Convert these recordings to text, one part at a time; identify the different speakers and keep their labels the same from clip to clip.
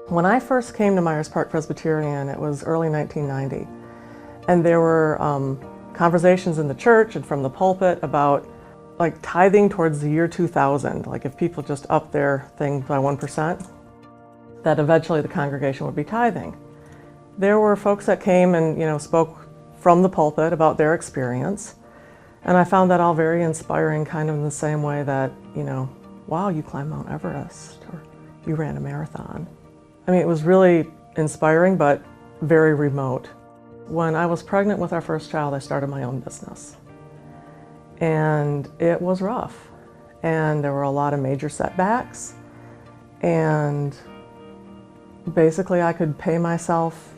Speaker 1: When I first came to Myers Park Presbyterian, it was early 1990, and there were conversations in the church and from the pulpit about like tithing towards the year 2000, like if people just upped their thing by 1%, that eventually the congregation would be tithing. There were folks that came and spoke from the pulpit about their experience, and I found that all very inspiring, kind of in the same way that, wow, you climbed Mount Everest, or you ran a marathon. I mean, it was really inspiring, but very remote. When I was pregnant with our first child, I started my own business. And it was rough. And there were a lot of major setbacks. And basically, I could pay myself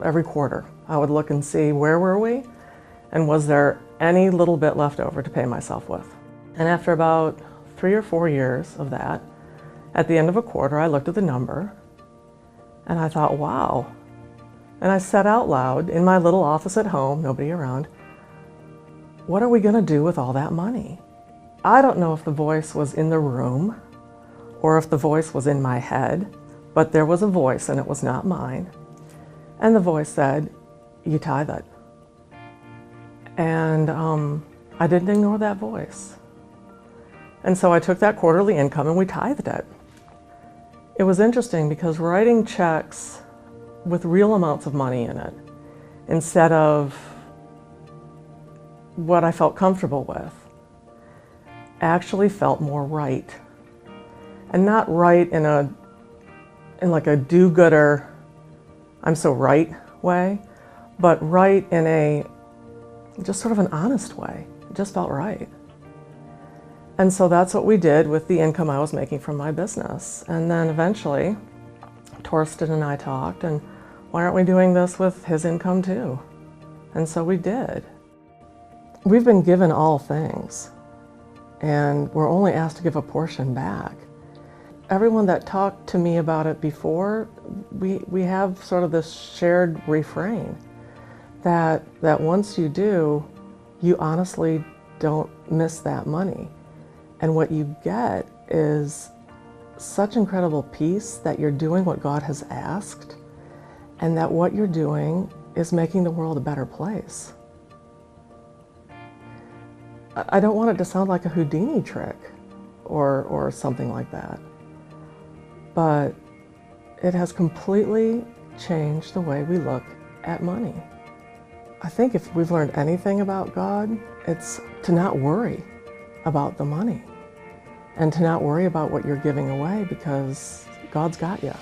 Speaker 1: every quarter. I would look and see where were we, and was there any little bit left over to pay myself with. And after about 3 or 4 years of that, at the end of a quarter, I looked at the number, and I thought, wow. And I said out loud in my little office at home, nobody around, what are we going to do with all that money? I don't know if the voice was in the room or if the voice was in my head, but there was a voice, and it was not mine. And the voice said, you tithe it. And I didn't ignore that voice. And so I took that quarterly income and we tithed it. It was interesting because writing checks with real amounts of money in it, instead of what I felt comfortable with, actually felt more right. And not right in like a do-gooder, I'm so right way, but right in a just sort of an honest way. It just felt right. And so that's what we did with the income I was making from my business. And then eventually, Torsten and I talked, and why aren't we doing this with his income too? And so we did. We've been given all things, and we're only asked to give a portion back. Everyone that talked to me about it before, we have sort of this shared refrain that once you do, you honestly don't miss that money. And what you get is such incredible peace that you're doing what God has asked, and that what you're doing is making the world a better place. I don't want it to sound like a Houdini trick or something like that, but it has completely changed the way we look at money. I think if we've learned anything about God, it's to not worry about the money and to not worry about what you're giving away, because God's got you.